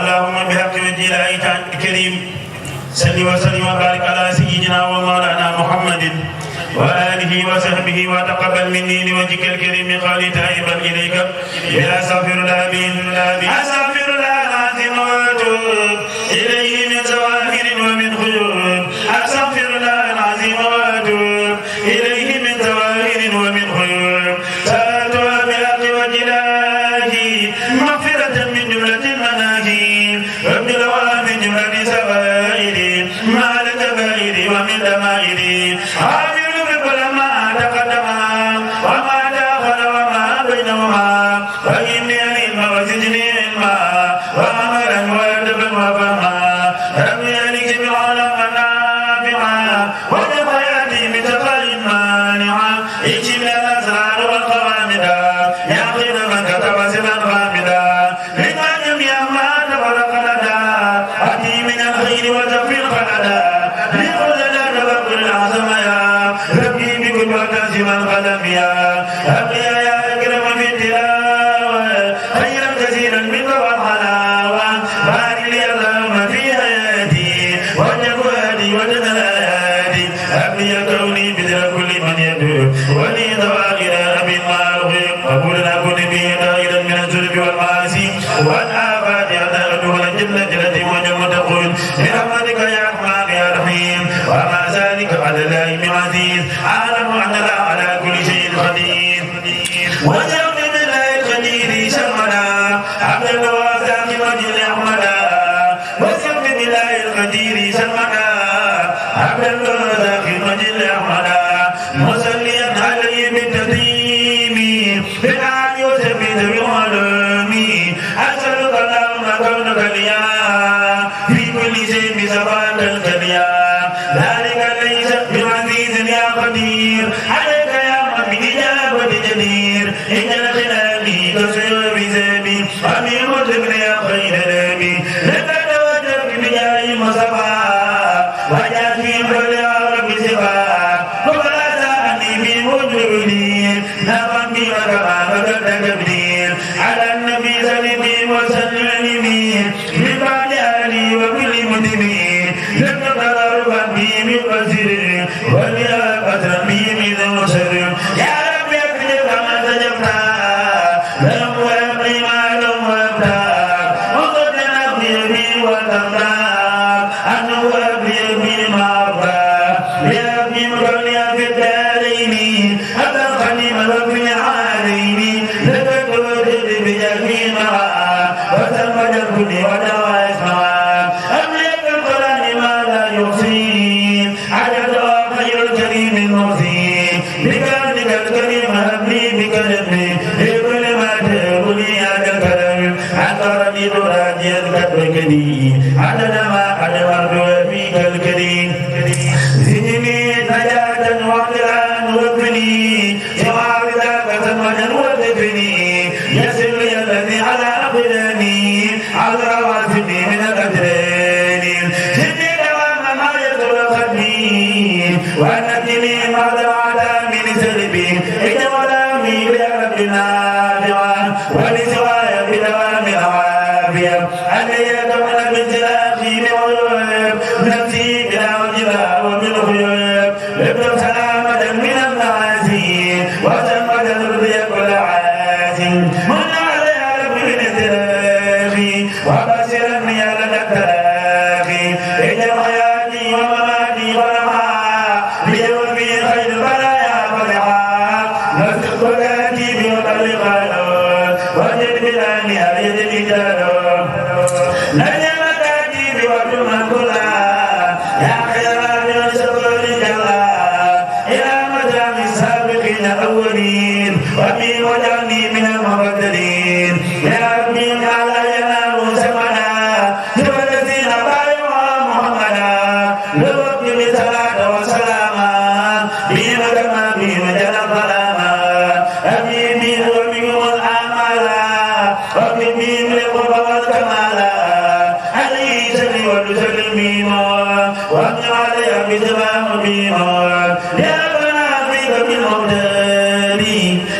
اللهم بحق وجه الله الكريم صل وسلم وبارك على سيدنا ومولانا محمد وآله وصحبه وتقبل مني لوجهك الكريم قال تائبا إليك بلا أستغفر الله أستغفر الله العظيم وأتوب إليه من زواهر ومن خيوب أستغفر الله العظيم وأتوب إليه من زواهر ومن خيوب سألتها بحق وجه الله مغفرة من جملة المناهي وابدلها من جملة سوائر مع الكبائر ومن دمائر وما داخل وما بينهما فإني علم وزدني علما وعملا وأدبا وفهما رب يلك بعلما نافعا وجب حياتي بتقى مانعا اجب الأسرار والقوامدا يا خير من كتب سرا غامدا لما جميع ما تفرق لدى أتي من الخير وتفي الخلدا لخذ لنا بقر العظم يا ربي بكل وتنزم القلم يا أبقي يا أكرم في التلاوة خيرا كثيرا منك والحلاوة بارك لي اللهم في حياتي وجب هادي وجد الآيات أبقي كوني بذل كل من يدعو ولي ضوائر أبي المعروف وقولنا كن به دائرا من الذنوب والمعاصي والآفات أدعو جل جلة وجم تقول برحمتك يا رحمن يا رحيم وما ذلك على الله بعزيز أعلم أن الله على كل شيء قدير وجعل بالله القدير شرمنا عبد الواسع وجل أحمدا وجعل بالله القدير شرمنا عبد الواسع وجل أحمدا مصليا عليه بالتسليم بالآل وسبيل بالعلوم أسألك اللهم كونك ليا في كل شيء بصفات الكليا ذلك ليس بعزيز يا قدير عليك يا من بإجابة جدير إجل خلالي تصير بزابي أمير متبن يا خير نبي لقد وجدت بجاي مصفى وجاتي فليا رب سفا ولا تعني بمجرني نفا بي وكما فقد تبديل على النبي سلمي وسلم من بعد آلي وكل مدني لقد ضربا بي من وزير وليا قدر بي من وسر يا رب يكفي كما تجبتا لم وابري ما لم وابتا وقد نبي بي وتمنا أنه أبري بي ما أبرا يا ابني مكوني في الدارين أبا الخليم وفي العالين لقد وجد بجهي مرا وتم جربني ودوى اسمها أملك القرآن ما لا يحصي عدد خير الكريم المرسي بكرمك الكريم هبني بكرمي لكل ما تقولي هذا الكلام عطرني تراجي الكتبكني عدد ما أدمرت فيك الكريم زدني نجاة وعدلا وكفني سوى ذاك ثمنا وكفني يسر لي الذي على أقدامي عذر واسمي من الأجرين زدني دوام ما يدخل خدمي ونجني ما دعا من سلبي اجعلني يا ربنا نافعا ولسواي بدوام العافية علي دون بانزلاقي بعيوب نفسي بلا وجبا ومن خيوب ابن سلامة من المعاصي وسمد ذربي كل عاسي من علي ربي من التراخي وبشرني على التراخي اجعل حياتي ومماتي فرحا بيومي خير البرايا فرحا نسق صلاتي بمطلقا وجد بلاني أريد الإجارة نجم تاتي بوقت منقلا يا خير من شكر جلا إلى مجام السابقين الأولين ومن وجعني من المبدلين يا ربي على ينال سمنا سوى الذين بايعوا محمدا لوقت بصلاة وسلاما بهم كما بهم جل الظلاما أبي بهم وبهم الآمالا وبهم القرب والكمالا عليه سلم وتسلمين وأمن عليها بسلام بيما يا ربنا فيك بالمقدار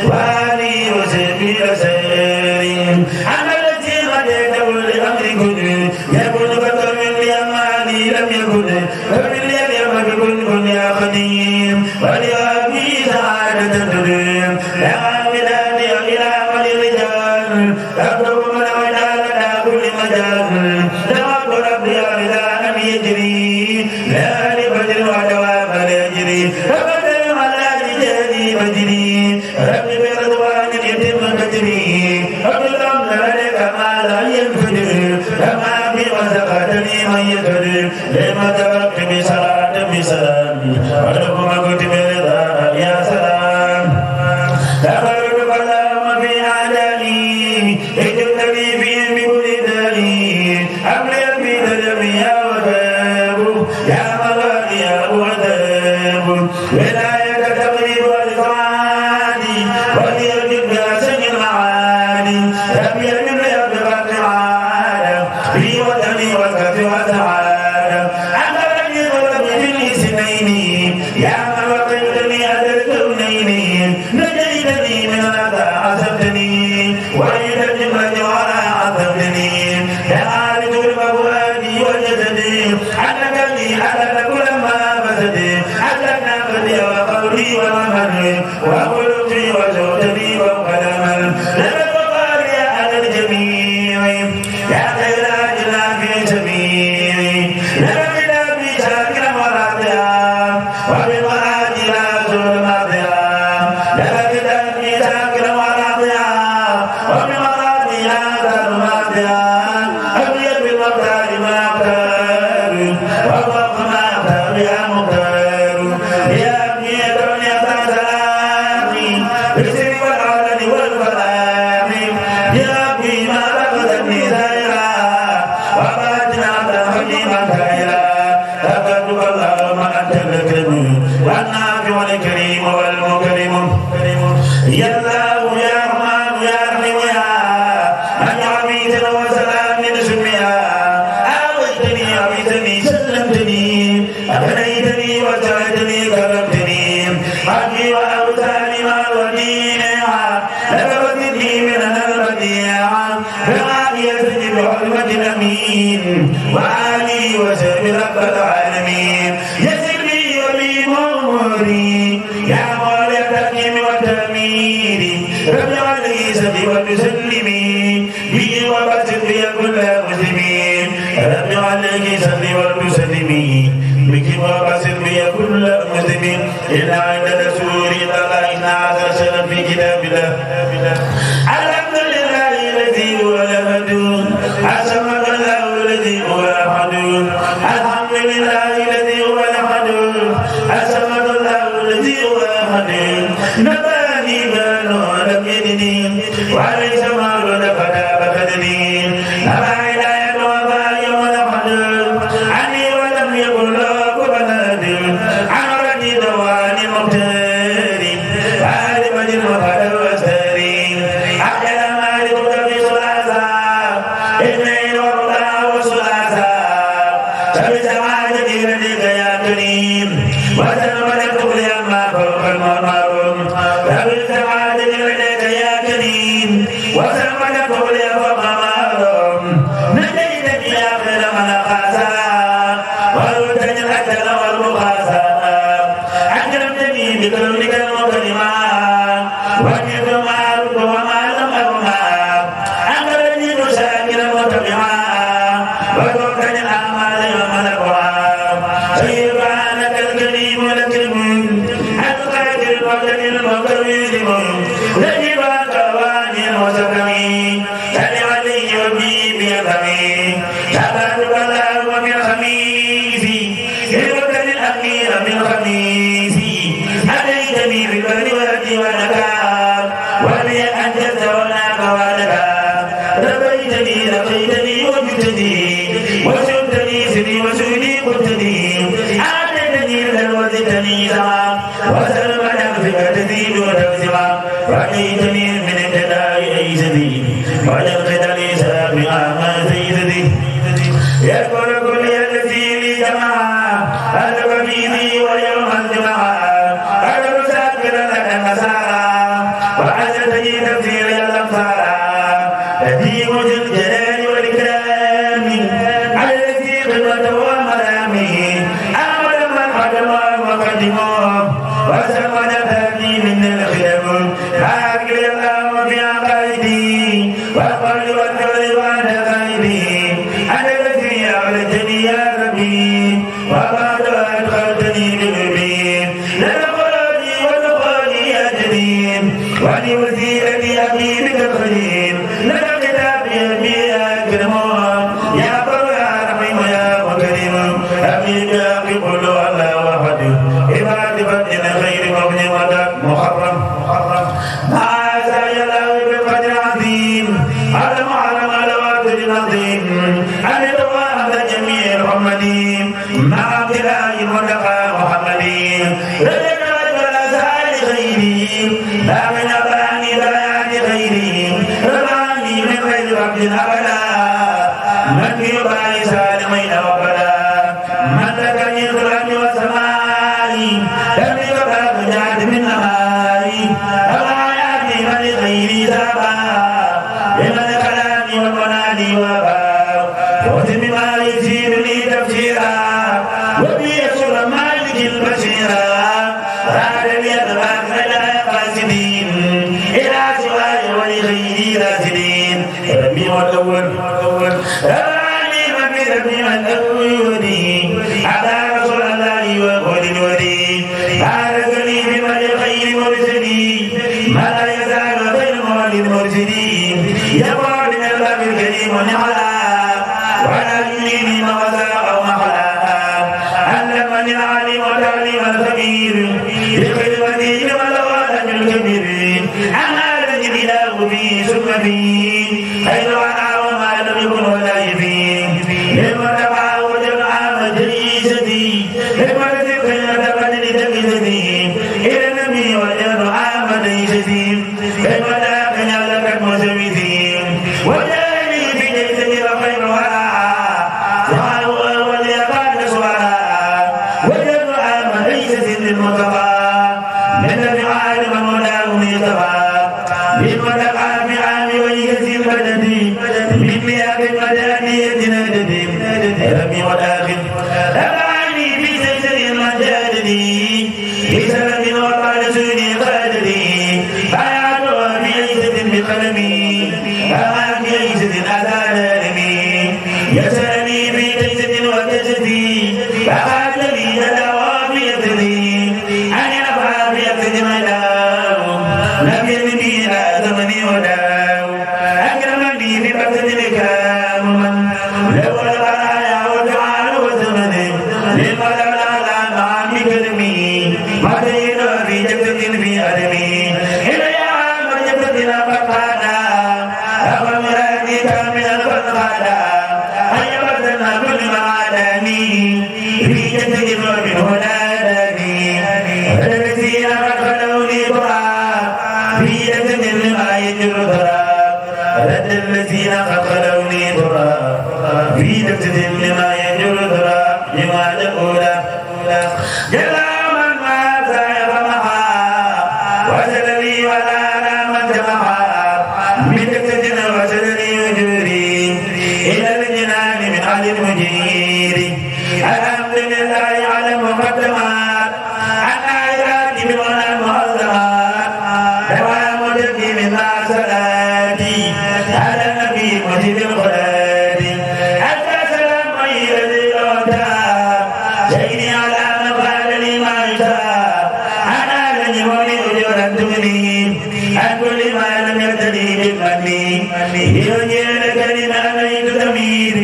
وآلي وسبي وسلم أنا الذي غديت لأمر كل يكون فكرم لأماني لم يكن فمن اليوم بكل كن يا قديم ولأبي سعادة تديم يا بلادي إلى وللرجال تبدو من وجال كل مجال توكل ربي إلى أن يجري لا لفجر ودوام يجري فبدل على رجالي بجري ربي برضوان يتم كجري ربي لك ما لا ينفجر كما في وسقتني من يكرم لما تبقى بصلاة بسلام ولكم كتب رضا يا سلام تبارك اللهم في أعدائي اجعلني فيهم بكل داعي أملي في دلمي يا وهاب يا موالي يا وهاب ولاية تقريب الإخواني وليجب بأسن المعاني لم يجب بغرق العالم في وطني والكف والسعادة أمرني ولم سنين يا من وقفتني على الكونين نجيتني من الأذى عذبتني وإلى الجملة ولا عذبتني يا عارض الموالي وجدني علقني على كل ما بسدي علقنا بدي وقولي ومهري وخلقي وزوجني وقلما لم تقاري على الجميع يا خير أجل في سبيلي لم بلادي شاكرا وراضيا وبالمراد لا زول مرضيا لم بلادي شاكرا وراضيا وبالمراد لا زول مرضيا أبيض بالمقدار ما أقدر وفوق ما أقدر يا مقدر يا ابني دنيا سلامي بالسر والعلن والفلاح يا ابني ما رفضتني سائرا وباتنا تهديما خيرا تقدم اللهم أنت الكريم والنافع الكريم والمكرم يا الله يا رحمن يا رحيم يا من عبيد وسلام سميا عبيدني سلمتني أغنيتني وسعدني كرمتني حقي وأوتاني ما ودينها لبغتني من البديعة برعاية بحرمة الأمين وعلي وسلم رب العالمين يسر لي وبي أموري يا مولى التحكيم والتأمين رب علي سبي وتسلمي بي وبسط بي كل مسلمين رب عليك سبي وتسلمي بك وبسط بي كل مسلمين إلا عند رسول الله إن هذا شرف في كتاب الله الحمد لله الذي هو الأحد الصمد الله الذي هو الأحد الحمد لله الذي هو الأحد الصمد الله الذي هو الأحد نباني بانو لم يدني وليس مال فلا بكدني أما إلهي وباي ولحد عني ولم يكن له بلد عمرني دواني مختاري عالم المفعل والساري أحيا ما لك في صلاة اثنين وربع وصلاة فبسعادة لديك يا كريم وسلمت كل ما فوق المرمى فبسعادة لديك يا كريم وسلمت كل فوق المرمى نجيتك يا خير من خاسا ورتني الأجل والمخاسا أكرمتني بكرمك المكرما وجدت ما رد وما لم أرما أكرمني مشاكل متبعا وتركني الأعمال وملكها سبحانك الكريم الكريم القادر القدر المكرم نجيب الكواني وسكمي سل علي وبي بيدمي تبارك الله من خميس الوكل الأخير من خميس أتيتني بالبر والأرض والنكاب ولي أنجزت وناك ونكاب لقيتني وجدتني وسدتني سري وسودي قلتني أعطيتني لن وزدتني سما وسلم نفسك تزيد وتوسما رأيتني من ابتداء أيسدي وجدت لي سابقا ما سيدي يقول كل الذي لي جماعة أدب فيني ويوم الجمعة أدب ساكر لك النصارى وعزتني تفسير الأمثال تديم الجلال والإكرام وسودتني من الخدم بارك لي اللهم في عقائدي والقول والقول وعند قائدي أنت الذي أغلتني يا ربي وبعد أدخلتني بالبيت لدخلني ودخلني أجرين ولوسيلتي أبي بك الخليل لك كتابي أبي أكرم يا بر يا رحيم يا مكرم أبي باقي قل الله وحده عباد بدل خير مغني ودك محرم ما أزاي الله بالقدر عظيم على محرم على واتر العظيم أن يتوافى جميع محمدين مع ابتلاء الملقى محمدين رجل رجل أزال خيري لا من أباني بيان خيري رباني من غير عبد أبدا من في باي سالمين وبدا من لك القرآن والسماء لم يبقى بجاد من نهاري أباياتي من لغيري سابا لمن كلامي والمنادي وبا وزم ما يزيدني تفسيرا وبيسر مالك البشيرا راد لي أدباك لا قاسدين إلى سواي ولغيري راسدين ربي والأول ربي ربي والأول على رسول الله وقول الولي باركني بمن الخير مرسلي ما لا يزال خير مولد مرسلين يقول من الباب الكريم ونعلا وعلى يميني مغزى أو محلا علمني العليم والتعليم الخبير بخدمتي كما لغة الكبير أنا الذي الإله في سنتي خير أنا وما لم يكن ولا يفي للمتقى وجمع مجلستي للمتقى يتقدر تقيستي إلى النبي وجمع مجلستي للمتقى يلقى مسويتي وجاني في جيستي وخير ورعا وهو وليقال سورا وجمع مجلستي للمتقى من عالم ولا ميتقى للمتقى في عام ويكسي البلد من مئة مدانية نجد ربي والآخر أبعني في سلسل المجادلي في سلم وقال سوني قادري بايعته في عيسة بقلمي أما في عيسة أتى لارمي يسألني في عيسة وكسدي فقال لي تدعوى في يسدي أن ينفع في يسد مداو لم يلمي لا زمني وداو أكرمني في بسد لكام لو الغرايا وجعل وزمني للمدى لا مع بكلمي مدين في جبتة في أدمي إليا من جبتة فقادا أخر مرادي كامل فقادا هيا بدنا كل ما عاداني في جبتة من هداني الذين قد خلوني تراب في جبتة لما يجر تراب رد الذين قد خلوني تراب في جبتة لما يجر تراب لما جئولا جلا من مات يفمها وزل لي ولا من جمعها من جبتة وزل لي وجوري إلى الجنان من أهل المجير الحمد لله على المقدمات عن آيات بالغنى المعظمات دوام جدي من صلاتي على النبي مجيب الغلاتي حتى سلام غير ذي الأوتار سيدي على مقال لي ما يشاء أنا لن يولي أجرا تغني عن كل ما لم يرتدي بالمني ليجير كلمة ليت ضمير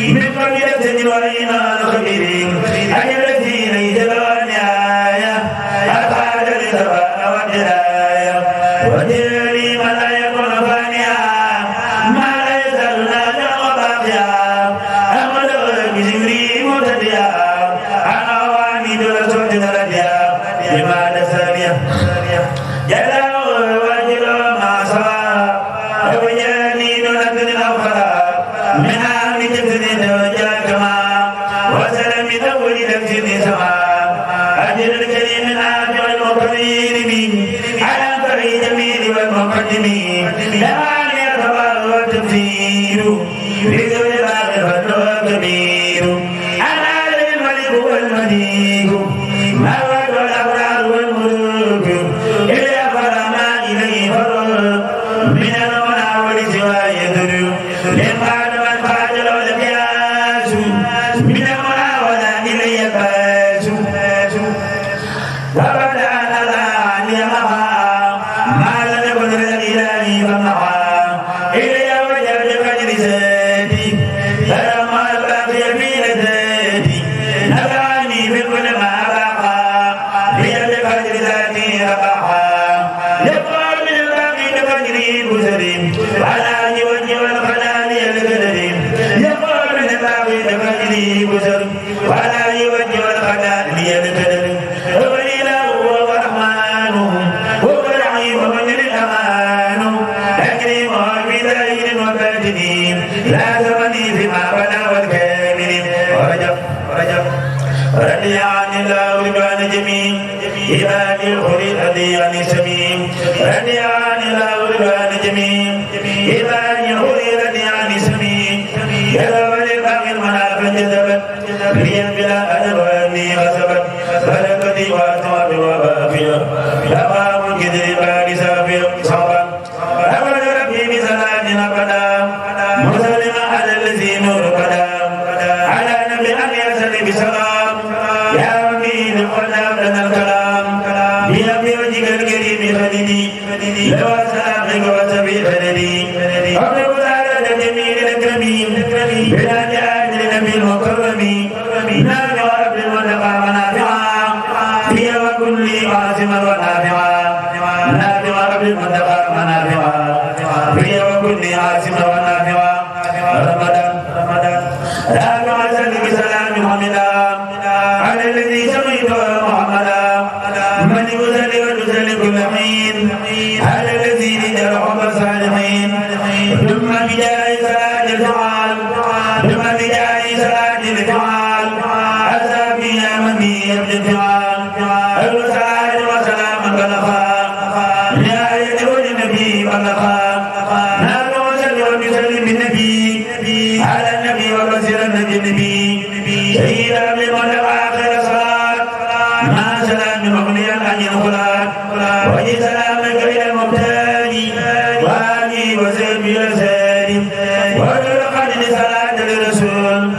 من قبل يبتدي وإيمان خبير أن الذي ليس له نهاية أفعل للثبات والدراية وجري ما لا يكون فانيا ما لا يزال ناجا وباقيا أمد بزمري متديا أنا واني دول صوت درجيا لماذا سامية جلا وجل ما صار وجاني نلقى الأخرى من عام جسد وجا كما وسلم من أول نفس سما أجل الكريم النافع المكرم على فريد جميل والمقدم لمن يرتضى والتفسير لذو الباقي الفضل كبير أنا الملك والمليك ما الأبرار والملوك رضي عن الأولاد جميع إذا أن يقول رضي عن سميع يذهب للباقي المنافع جذبت لي بلا أدب وأني غصبت فلقد وأتوب وباقية لما من كذب بعد سافر صعبا أمر ربي بسلام أبدا مسلما على الذي نور بدا على نبي أن يسلم بسلام يا ربي لقد لنا الكلام بنبي وجهك الكريم خليلي لو سلامك وسبي خليلي أمر على جميل الأكرمين بلا جاهل نبي المكرم نافع رب المنتقى منافعا هي وكل عاصما ونافعا نافع رب المنتقى منافعا هي وكل عاصما ونافعا رمضان رافع سلم سلام حمدا على الذي سميته محمدا من يسلم ويسلم كل حين على الذي رجل حب الصالحين ثم بجاه صلاة الفعال ثم بجاه صلاة الفعال أسابي من يبدو الفعال الوسائل وسلام بلغا لا يدعو النبي بلغا نحن وسلم ويسلم بالنبي على النبي وبشر النبي سيد أبي آخر صلاة مع سلام مغنيا عن الخلاق وجه سلامك إلى المبتدئ وآله وسلم السالم ولقد صلاة الرسول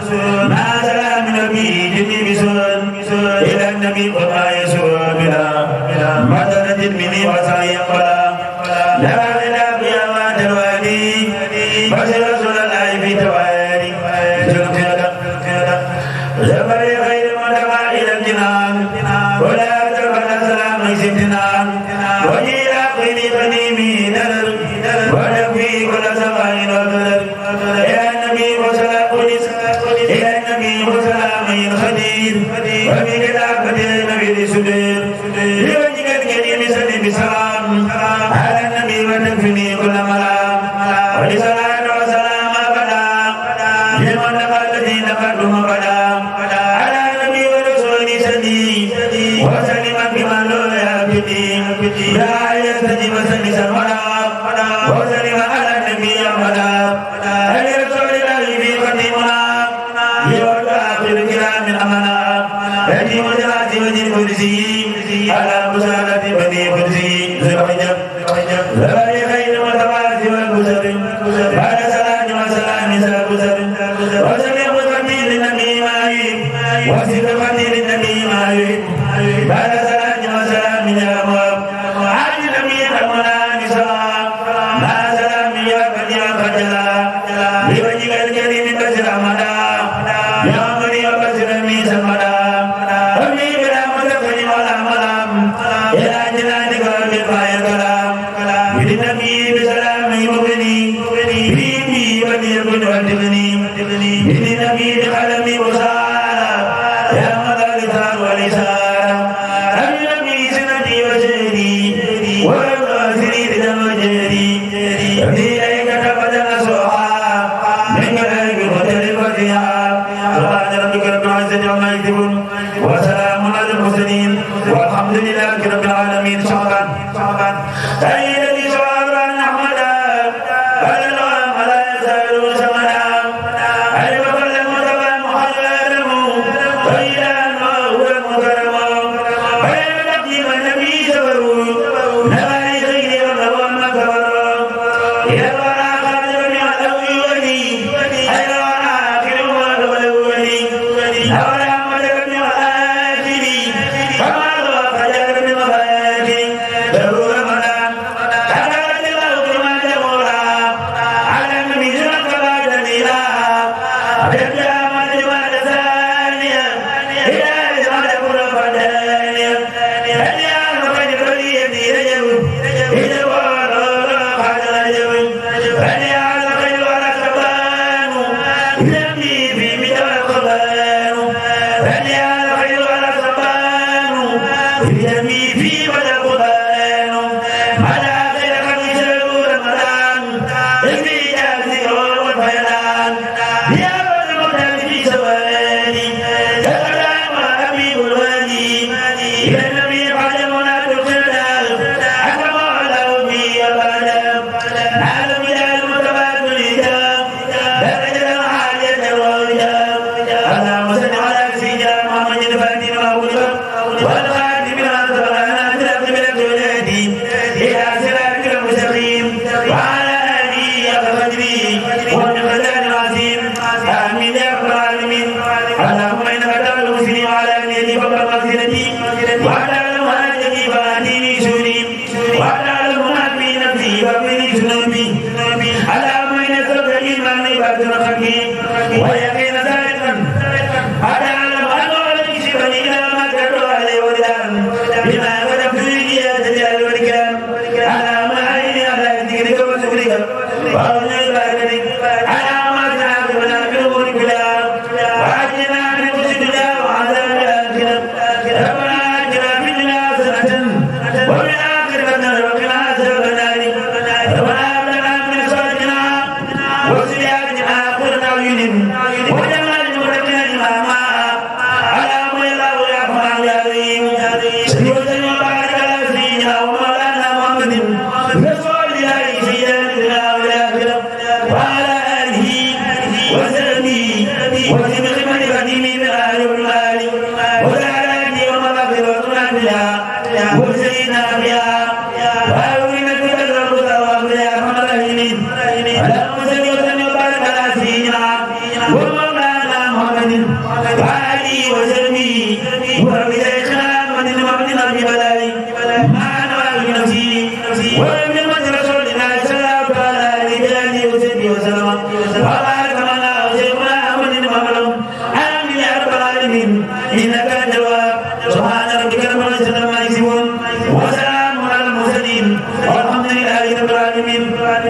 مع سلام النبي جدي بسول إلى النبي وما يسوع بلا مدنة مني وسعي بلا لا إله إلا أنت الوالي بشر رسول الله في توالي زبر غير مدعى إلى الجنان ولا تبقى سلام سيدنا وجيل قيني قديمي نذر ونبي كل سماء وقدر يا نبي وسلام يا نبي وسلام خدير وبكتاب نبي سدير لوجهك الكريم سلم بسلام على النبي وتكفني كل ملام ولصلاة وسلام أبدا لمن نقل الذي نقلهم أبدا على النبي ورسول سدي وسلم بمن لا يبدي لا يستجيب سلم سرمدا وسلم على النبي أبدا لرسول الله في قديمنا يوم آخر الكلام أمنا يجي وجهات وجه الكرسي على مسالة بني كرسي لا خير وتواسي والبشر بعد سلام وسلام سابسر وسلم قتيل النبي ما يهب وسلم قتيل النبي ما يهب بعد سلام وسلام يا مواب عاد النبي أمنا نساء ما سلام يا بديع خجلا لوجهك الكريم بشر أمدا يا مريم بشر ميس أمدا أمي بلا مدخل ولا ملام إلى جنانك وبقايا الكلام بالنبي بسلام مبني بيبي وليكن وادغني بالنبي بقلمي وسارة يا مدى لسان ولسان النبي سندي وجهدي والغاسري لدم وجهدي إليك تبدل سوحا من قلبي مختلف فيها سبحان ربك رب العزة عما يصفون وسلام على المرسلين والحمد لله رب العالمين شكرا سيدي شكرا أحمدا على الغام على يسار سمدا علم كل المتبع محرم وإلى الله المكرم وإلى تقديم النبي سبر نبعي خير والنوام كبر إلى الورى خرج من الأول ولي إلى الورى آخر والأول ولي أولى أحمد بن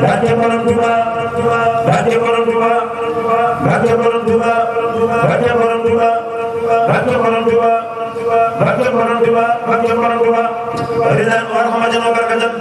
barke borom Tuuba barke borom Tuuba barke borom Tuuba barke borom Tuuba barke borom Tuuba barke borom Tuuba barke borom Tuuba ridan wa rahmatan wa barakatan